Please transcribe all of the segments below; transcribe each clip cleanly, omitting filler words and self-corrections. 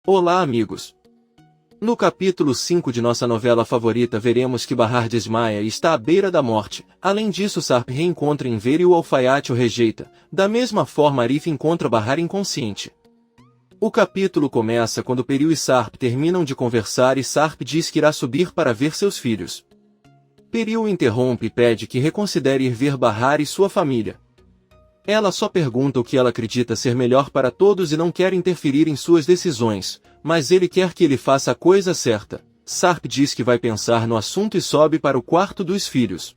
Olá, amigos! No capítulo 5 de nossa novela favorita veremos que Bahar desmaia e está à beira da morte. Além disso, Sarp reencontra Enver e o alfaiate o rejeita. Da mesma forma, Arif encontra Bahar inconsciente. O capítulo começa quando Peril e Sarp terminam de conversar e Sarp diz que irá subir para ver seus filhos. Peril o interrompe e pede que reconsidere ir ver Bahar e sua família. Ela só pergunta o que ela acredita ser melhor para todos e não quer interferir em suas decisões, mas ele quer que ele faça a coisa certa. Sarp diz que vai pensar no assunto e sobe para o quarto dos filhos.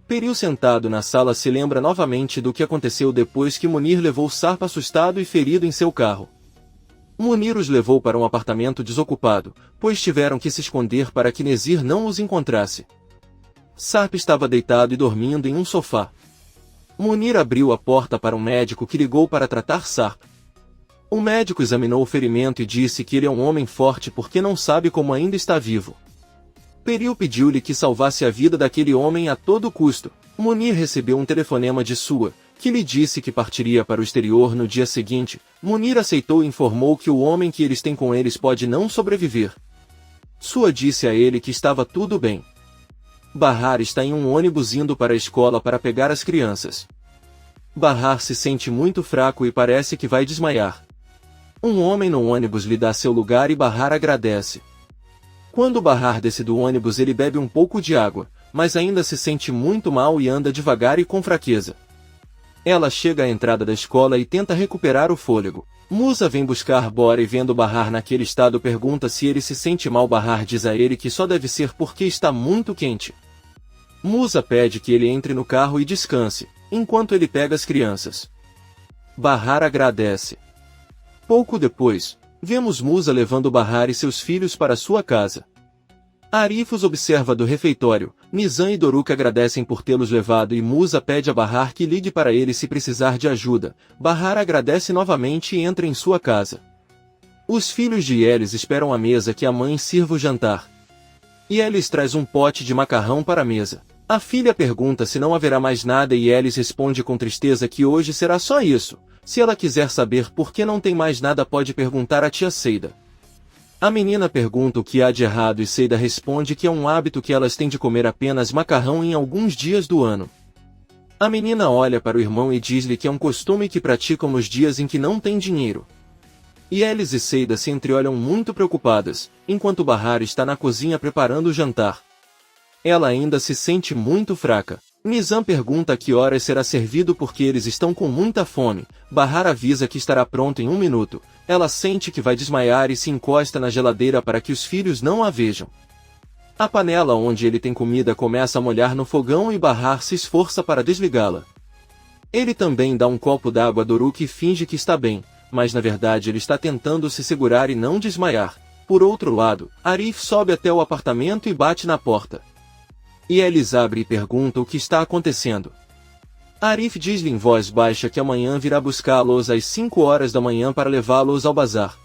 Peril, sentado na sala, se lembra novamente do que aconteceu depois que Munir levou Sarp assustado e ferido em seu carro. Munir os levou para um apartamento desocupado, pois tiveram que se esconder para que Nezir não os encontrasse. Sarp estava deitado e dormindo em um sofá. Munir abriu a porta para um médico que ligou para tratar Sarp. O médico examinou o ferimento e disse que ele é um homem forte porque não sabe como ainda está vivo. Peril pediu-lhe que salvasse a vida daquele homem a todo custo. Munir recebeu um telefonema de Sua, que lhe disse que partiria para o exterior no dia seguinte. Munir aceitou e informou que o homem que eles têm com eles pode não sobreviver. Sua disse a ele que estava tudo bem. Bahar está em um ônibus indo para a escola para pegar as crianças. Bahar se sente muito fraco e parece que vai desmaiar. Um homem no ônibus lhe dá seu lugar e Bahar agradece. Quando Bahar desce do ônibus, ele bebe um pouco de água, mas ainda se sente muito mal e anda devagar e com fraqueza. Ela chega à entrada da escola e tenta recuperar o fôlego. Musa vem buscar Bora e, vendo Bahar naquele estado, pergunta se ele se sente mal. Bahar diz a ele que só deve ser porque está muito quente. Musa pede que ele entre no carro e descanse, enquanto ele pega as crianças. Bahar agradece. Pouco depois, vemos Musa levando Bahar e seus filhos para sua casa. Arif os observa do refeitório. Nizam e Doruk agradecem por tê-los levado e Musa pede a Bahar que ligue para ele se precisar de ajuda. Bahar agradece novamente e entra em sua casa. Os filhos de Yelis esperam à mesa que a mãe sirva o jantar. Yelis traz um pote de macarrão para a mesa. A filha pergunta se não haverá mais nada e Yelis responde com tristeza que hoje será só isso. Se ela quiser saber por que não tem mais nada, pode perguntar à tia Seida. A menina pergunta o que há de errado e Seida responde que é um hábito que elas têm de comer apenas macarrão em alguns dias do ano. A menina olha para o irmão e diz-lhe que é um costume que praticam nos dias em que não têm dinheiro. Yelis e Seida se entreolham muito preocupadas, enquanto Bahar está na cozinha preparando o jantar. Ela ainda se sente muito fraca. Nizam pergunta a que horas será servido porque eles estão com muita fome. Bahar avisa que estará pronto em 1 minuto. Ela sente que vai desmaiar e se encosta na geladeira para que os filhos não a vejam. A panela onde ele tem comida começa a molhar no fogão e Bahar se esforça para desligá-la. Ele também dá um copo d'água a Doruk e finge que está bem, mas na verdade ele está tentando se segurar e não desmaiar. Por outro lado, Arif sobe até o apartamento e bate na porta. Yelis abre e pergunta o que está acontecendo. Arif diz-lhe em voz baixa que amanhã virá buscá-los às 5 horas da manhã para levá-los ao bazar.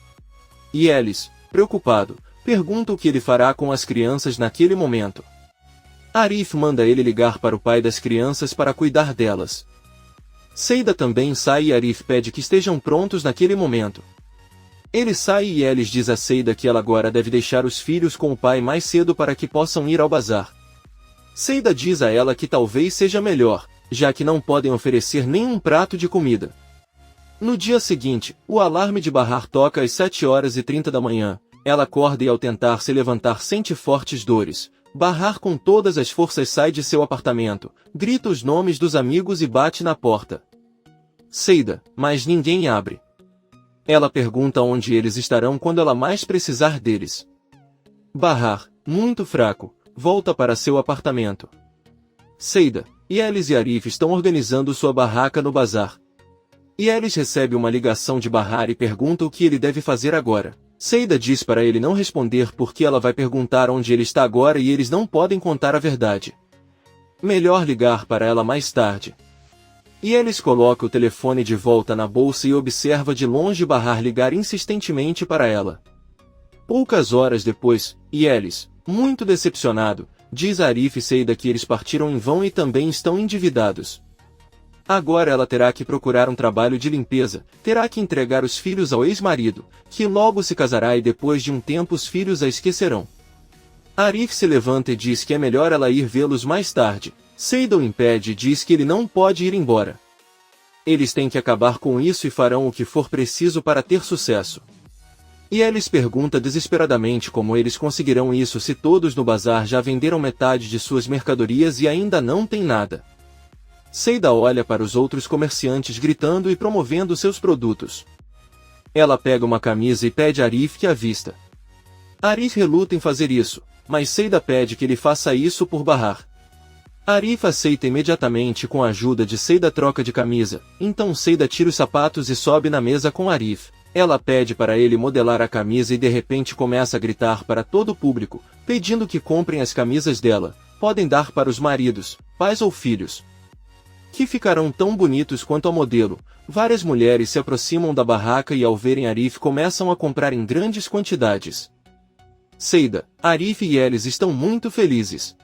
Yelis, preocupado, pergunta o que ele fará com as crianças naquele momento. Arif manda ele ligar para o pai das crianças para cuidar delas. Seida também sai e Arif pede que estejam prontos naquele momento. Ele sai e Yelis diz a Seida que ela agora deve deixar os filhos com o pai mais cedo para que possam ir ao bazar. Seida diz a ela que talvez seja melhor, já que não podem oferecer nenhum prato de comida. No dia seguinte, o alarme de Bahar toca às 7h30 da manhã. Ela acorda e ao tentar se levantar sente fortes dores. Bahar com todas as forças sai de seu apartamento, grita os nomes dos amigos e bate na porta. Seida, mas ninguém abre. Ela pergunta onde eles estarão quando ela mais precisar deles. Bahar, muito fraco, volta para seu apartamento. Seida, Yelis e Arif estão organizando sua barraca no bazar. Yelis recebe uma ligação de Bahar e pergunta o que ele deve fazer agora. Seida diz para ele não responder porque ela vai perguntar onde ele está agora e eles não podem contar a verdade. Melhor ligar para ela mais tarde. Yelis coloca o telefone de volta na bolsa e observa de longe Bahar ligar insistentemente para ela. Poucas horas depois, Yelis, muito decepcionado, diz a Arif e Seida que eles partiram em vão e também estão endividados. Agora ela terá que procurar um trabalho de limpeza, terá que entregar os filhos ao ex-marido, que logo se casará e depois de um tempo os filhos a esquecerão. Arif se levanta e diz que é melhor ela ir vê-los mais tarde. Seida o impede e diz que ele não pode ir embora. Eles têm que acabar com isso e farão o que for preciso para ter sucesso. E Elis pergunta desesperadamente como eles conseguirão isso se todos no bazar já venderam metade de suas mercadorias e ainda não tem nada. Seida olha para os outros comerciantes gritando e promovendo seus produtos. Ela pega uma camisa e pede a Arif que a vista. Arif reluta em fazer isso, mas Seida pede que ele faça isso por Bahar. Arif aceita imediatamente com a ajuda de Seida troca de camisa, então Seida tira os sapatos e sobe na mesa com Arif. Ela pede para ele modelar a camisa e de repente começa a gritar para todo o público, pedindo que comprem as camisas dela, podem dar para os maridos, pais ou filhos, que ficarão tão bonitos quanto a modelo. Várias mulheres se aproximam da barraca e ao verem Arif começam a comprar em grandes quantidades. Seida, Arif e Elis estão muito felizes.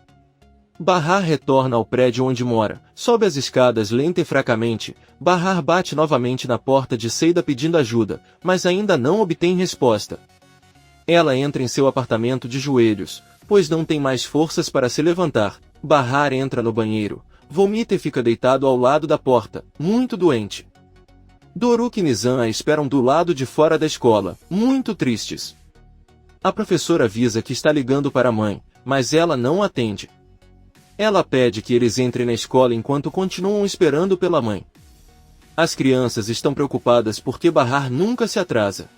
Bahar retorna ao prédio onde mora, sobe as escadas lenta e fracamente. Bahar bate novamente na porta de Seida pedindo ajuda, mas ainda não obtém resposta. Ela entra em seu apartamento de joelhos, pois não tem mais forças para se levantar. Bahar entra no banheiro, vomita e fica deitado ao lado da porta, muito doente. Doruk e Nizam a esperam do lado de fora da escola, muito tristes. A professora avisa que está ligando para a mãe, mas ela não atende. Ela pede que eles entrem na escola enquanto continuam esperando pela mãe. As crianças estão preocupadas porque Bahar nunca se atrasa.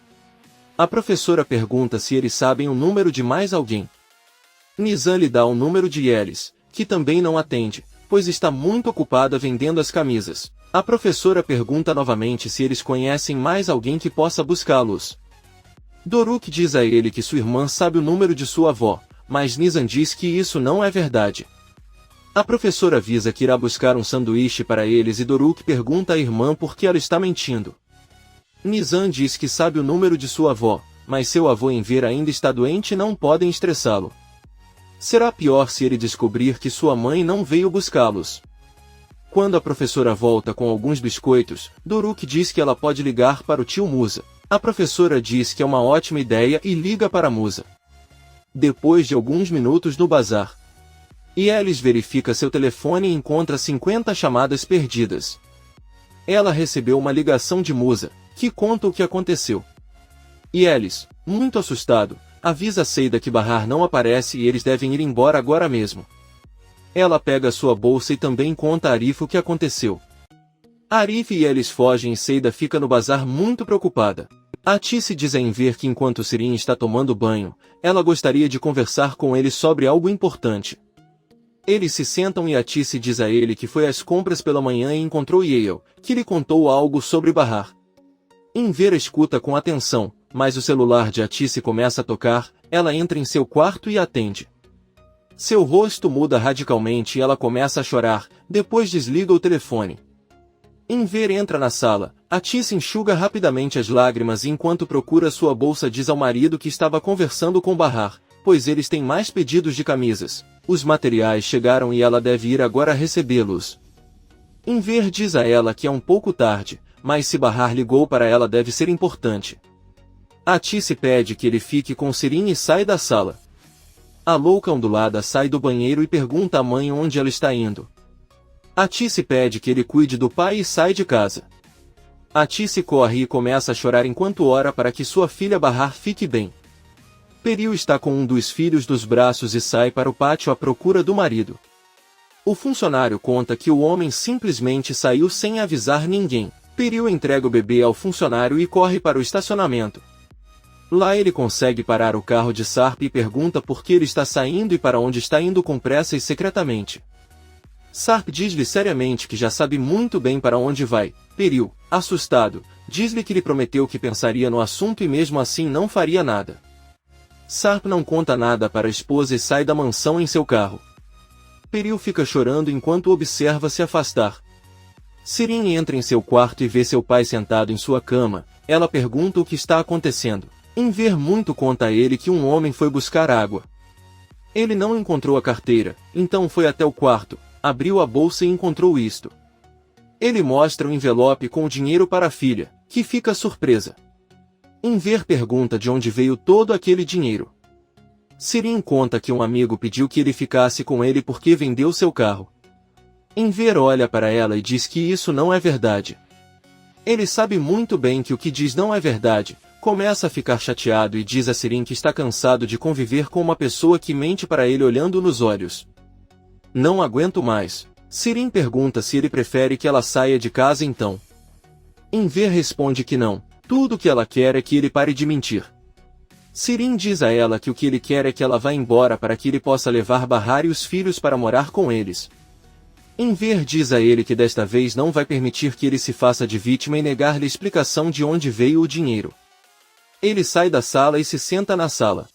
A professora pergunta se eles sabem o número de mais alguém. Nizam lhe dá o número de Elis, que também não atende, pois está muito ocupada vendendo as camisas. A professora pergunta novamente se eles conhecem mais alguém que possa buscá-los. Doruk diz a ele que sua irmã sabe o número de sua avó, mas Nizam diz que isso não é verdade. A professora avisa que irá buscar um sanduíche para eles e Doruk pergunta à irmã por que ela está mentindo. Nizam diz que sabe o número de sua avó, mas seu avô em ver ainda está doente e não podem estressá-lo. Será pior se ele descobrir que sua mãe não veio buscá-los. Quando a professora volta com alguns biscoitos, Doruk diz que ela pode ligar para o tio Musa. A professora diz que é uma ótima ideia e liga para Musa. Depois de alguns minutos no bazar, Elis verifica seu telefone e encontra 50 chamadas perdidas. Ela recebeu uma ligação de Musa, que conta o que aconteceu. Elis, muito assustado, avisa Seida que Bahar não aparece e eles devem ir embora agora mesmo. Ela pega sua bolsa e também conta a Arif o que aconteceu. Arif e Elis fogem e Seida fica no bazar muito preocupada. Atice diz a Enver que enquanto Sirin está tomando banho, ela gostaria de conversar com ele sobre algo importante. Eles se sentam e Atice diz a ele que foi às compras pela manhã e encontrou Yale, que lhe contou algo sobre Bahar. Enver escuta com atenção, mas o celular de Atice começa a tocar. Ela entra em seu quarto e atende. Seu rosto muda radicalmente e ela começa a chorar, depois desliga o telefone. Enver entra na sala. Atice enxuga rapidamente as lágrimas e enquanto procura sua bolsa diz ao marido que estava conversando com Bahar, pois eles têm mais pedidos de camisas. Os materiais chegaram e ela deve ir agora recebê-los. Enver diz a ela que é um pouco tarde, mas se Bahar ligou para ela deve ser importante. Atice pede que ele fique com Sirin e sai da sala. A louca ondulada sai do banheiro e pergunta à mãe onde ela está indo. Atice pede que ele cuide do pai e sai de casa. Atice corre e começa a chorar enquanto ora para que sua filha Bahar fique bem. Peril está com um dos filhos dos braços e sai para o pátio à procura do marido. O funcionário conta que o homem simplesmente saiu sem avisar ninguém. Peril entrega o bebê ao funcionário e corre para o estacionamento. Lá ele consegue parar o carro de Sarp e pergunta por que ele está saindo e para onde está indo com pressa e secretamente. Sarp diz-lhe seriamente que já sabe muito bem para onde vai. Peril, assustado, diz-lhe que lhe prometeu que pensaria no assunto e mesmo assim não faria nada. Sarp não conta nada para a esposa e sai da mansão em seu carro. Peril fica chorando enquanto observa se afastar. Sirin entra em seu quarto e vê seu pai sentado em sua cama. Ela pergunta o que está acontecendo. Enver muito conta a ele que um homem foi buscar água. Ele não encontrou a carteira, então foi até o quarto, abriu a bolsa e encontrou isto. Ele mostra o envelope com o dinheiro para a filha, que fica surpresa. Enver pergunta de onde veio todo aquele dinheiro. Sirin conta que um amigo pediu que ele ficasse com ele porque vendeu seu carro. Enver olha para ela e diz que isso não é verdade. Ele sabe muito bem que o que diz não é verdade, começa a ficar chateado e diz a Sirin que está cansado de conviver com uma pessoa que mente para ele olhando nos olhos. Não aguento mais. Sirin pergunta se ele prefere que ela saia de casa então. Enver responde que não, tudo que ela quer é que ele pare de mentir. Sirin diz a ela que o que ele quer é que ela vá embora para que ele possa levar Bahar e os filhos para morar com eles. Enver diz a ele que desta vez não vai permitir que ele se faça de vítima e negar-lhe explicação de onde veio o dinheiro. Ele sai da sala e se senta na sala.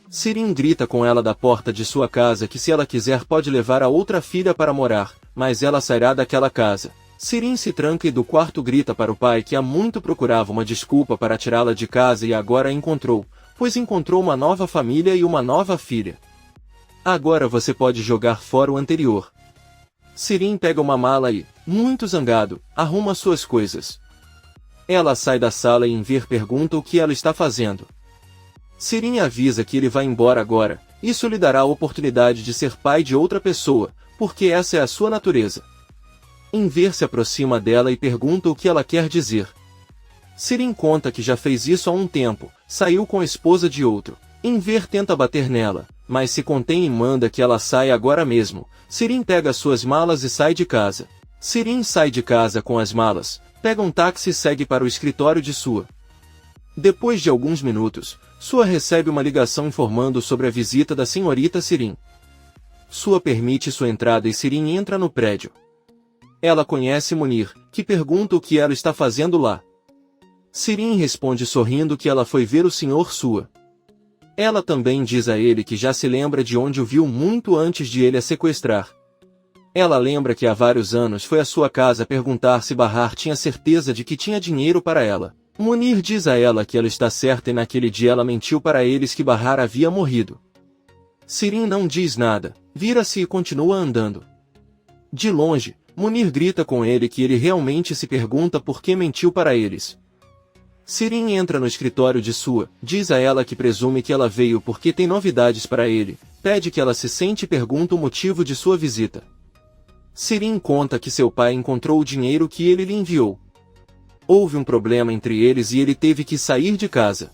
Sirin grita com ela da porta de sua casa que se ela quiser pode levar a outra filha para morar, mas ela sairá daquela casa. Sirin se tranca e do quarto grita para o pai que há muito procurava uma desculpa para tirá-la de casa e agora a encontrou, pois encontrou uma nova família e uma nova filha. Agora você pode jogar fora o anterior. Sirin pega uma mala e, muito zangado, arruma suas coisas. Ela sai da sala e Enver pergunta o que ela está fazendo. Sirin avisa que ele vai embora agora, isso lhe dará a oportunidade de ser pai de outra pessoa, porque essa é a sua natureza. Enver se aproxima dela e pergunta o que ela quer dizer. Sirin conta que já fez isso há um tempo, saiu com a esposa de outro. Enver tenta bater nela, mas se contém e manda que ela saia agora mesmo. Sirin pega suas malas e sai de casa. Sirin sai de casa com as malas, pega um táxi e segue para o escritório de Sua. Depois de alguns minutos, Sua recebe uma ligação informando sobre a visita da senhorita Sirin. Sua permite sua entrada e Sirin entra no prédio. Ela conhece Munir, que pergunta o que ela está fazendo lá. Sirin responde sorrindo que ela foi ver o Sr. Sua. Ela também diz a ele que já se lembra de onde o viu muito antes de ele a sequestrar. Ela lembra que há vários anos foi à sua casa perguntar se Bahar tinha certeza de que tinha dinheiro para ela. Munir diz a ela que ela está certa e naquele dia ela mentiu para eles que Bahar havia morrido. Sirin não diz nada, vira-se e continua andando. De longe, Munir grita com ele que ele realmente se pergunta por que mentiu para eles. Sirin entra no escritório de Sua, diz a ela que presume que ela veio porque tem novidades para ele, pede que ela se sente e pergunta o motivo de sua visita. Sirin conta que seu pai encontrou o dinheiro que ele lhe enviou. Houve um problema entre eles e ele teve que sair de casa.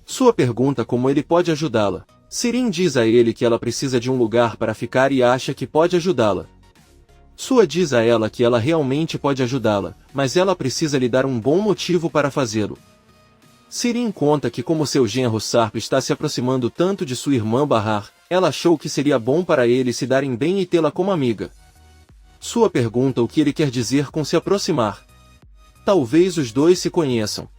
Sua pergunta como ele pode ajudá-la. Sirin diz a ele que ela precisa de um lugar para ficar e acha que pode ajudá-la. Sua diz a ela que ela realmente pode ajudá-la, mas ela precisa lhe dar um bom motivo para fazê-lo. Sirin conta que como seu genro Sarp está se aproximando tanto de sua irmã Bahar, ela achou que seria bom para eles se darem bem e tê-la como amiga. Sua pergunta o que ele quer dizer com se aproximar. Talvez os dois se conheçam.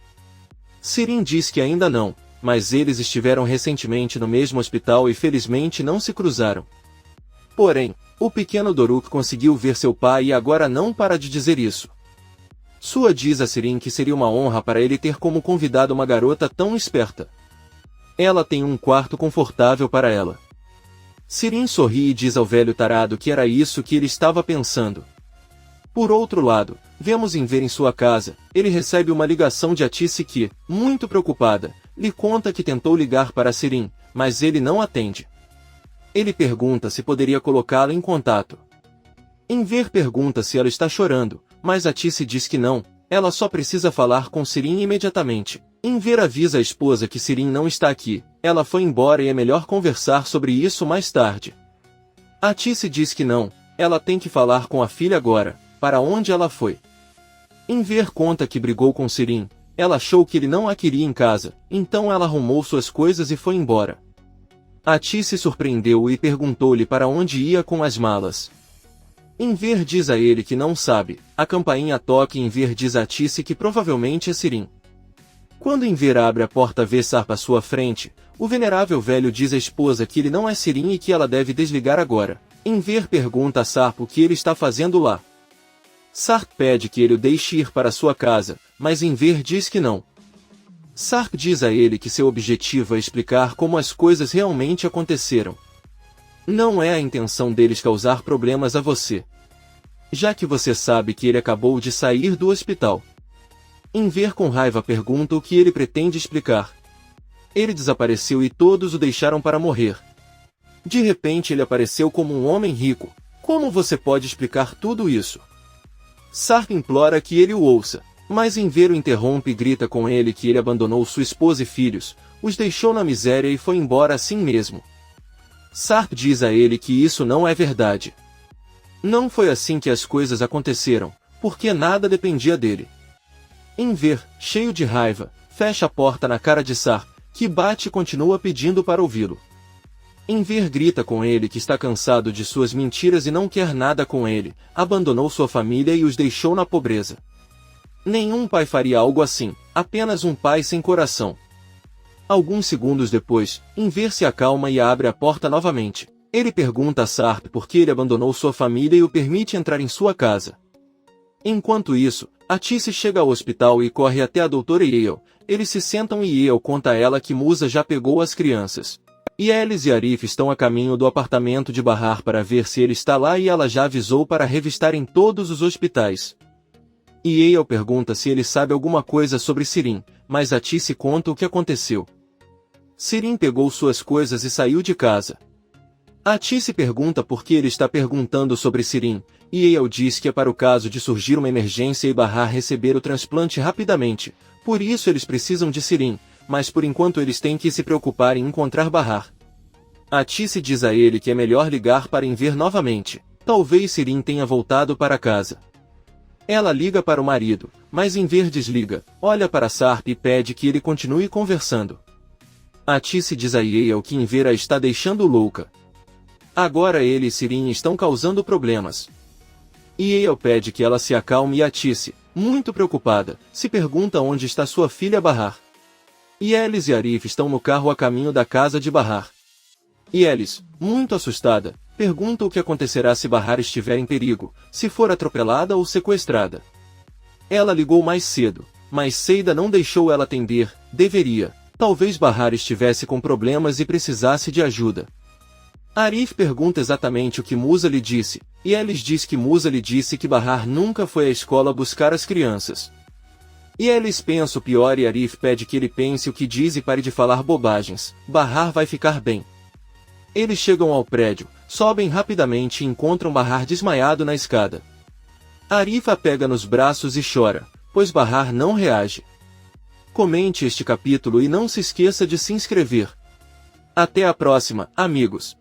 Sirin diz que ainda não, mas eles estiveram recentemente no mesmo hospital e felizmente não se cruzaram. Porém, o pequeno Doruk conseguiu ver seu pai e agora não para de dizer isso. Sua diz a Sirin que seria uma honra para ele ter como convidado uma garota tão esperta. Ela tem um quarto confortável para ela. Sirin sorri e diz ao velho tarado que era isso que ele estava pensando. Por outro lado, vemos Enver em sua casa, ele recebe uma ligação de Atice que, muito preocupada, lhe conta que tentou ligar para Sirin, mas ele não atende. Ele pergunta se poderia colocá-la em contato. Enver pergunta se ela está chorando, mas Atice diz que não, ela só precisa falar com Sirin imediatamente. Enver avisa a esposa que Sirin não está aqui, ela foi embora e é melhor conversar sobre isso mais tarde. Atice diz que não, ela tem que falar com a filha agora, para onde ela foi. Enver conta que brigou com Sirin, ela achou que ele não a queria em casa, então ela arrumou suas coisas e foi embora. Atice surpreendeu-o e perguntou-lhe para onde ia com as malas. Enver diz a ele que não sabe, a campainha toca e Enver diz a Atice que provavelmente é Sirin. Quando Enver abre a porta vê Sarp à sua frente, o venerável velho diz à esposa que ele não é Sirin e que ela deve desligar agora. Enver pergunta a Sarp o que ele está fazendo lá. Sarp pede que ele o deixe ir para sua casa, mas Enver diz que não. Sarp diz a ele que seu objetivo é explicar como as coisas realmente aconteceram. Não é a intenção deles causar problemas a você. já que você sabe que ele acabou de sair do hospital. Enver com raiva pergunta o que ele pretende explicar. Ele desapareceu e todos o deixaram para morrer. De repente ele apareceu como um homem rico. Como você pode explicar tudo isso? Sarp implora que ele o ouça, mas Enver o interrompe e grita com ele que ele abandonou sua esposa e filhos, os deixou na miséria e foi embora assim mesmo. Sarp diz a ele que isso não é verdade. Não foi assim que as coisas aconteceram, porque nada dependia dele. Enver, cheio de raiva, fecha a porta na cara de Sarp, que bate e continua pedindo para ouvi-lo. Enver grita com ele que está cansado de suas mentiras e não quer nada com ele, abandonou sua família e os deixou na pobreza. Nenhum pai faria algo assim, apenas um pai sem coração. Alguns segundos depois, Enver se acalma e abre a porta novamente. Ele pergunta a Sarp por que ele abandonou sua família e o permite entrar em sua casa. Enquanto isso, Atice chega ao hospital e corre até a doutora Yale. Eles se sentam e Yale conta a ela que Musa já pegou as crianças. Yelis e Arif estão a caminho do apartamento de Bahar para ver se ele está lá e ela já avisou para revistarem todos os hospitais. Yale pergunta se ele sabe alguma coisa sobre Sirin, mas Atice conta o que aconteceu. Sirin pegou suas coisas e saiu de casa. Atice pergunta por que ele está perguntando sobre Sirin, e Yale diz que é para o caso de surgir uma emergência e Bahar receber o transplante rapidamente, por isso eles precisam de Sirin, mas por enquanto eles têm que se preocupar em encontrar Bahar. Atice diz a ele que é melhor ligar para Enver novamente, talvez Sirin tenha voltado para casa. Ela liga para o marido, mas Enver desliga, olha para Sarp e pede que ele continue conversando. Atice diz a Yale que Enver a está deixando louca. Agora ele e Sirin estão causando problemas. Yale pede que ela se acalme e Atice, muito preocupada, se pergunta onde está sua filha Bahar. Yelis e Arif estão no carro a caminho da casa de Bahar. Yelis, muito assustada, pergunta o que acontecerá se Bahar estiver em perigo, se for atropelada ou sequestrada. Ela ligou mais cedo, mas Seida não deixou ela atender, deveria. Talvez Bahar estivesse com problemas e precisasse de ajuda. Arif pergunta exatamente o que Musa lhe disse, e Yelis diz que Musa lhe disse que Bahar nunca foi à escola buscar as crianças. Yelis pensa o pior e Arif pede que ele pense o que diz e pare de falar bobagens. Bahar vai ficar bem. Eles chegam ao prédio, sobem rapidamente e encontram Bahar desmaiado na escada. Arif a pega nos braços e chora, pois Bahar não reage. Comente este capítulo e não se esqueça de se inscrever. Até a próxima, amigos!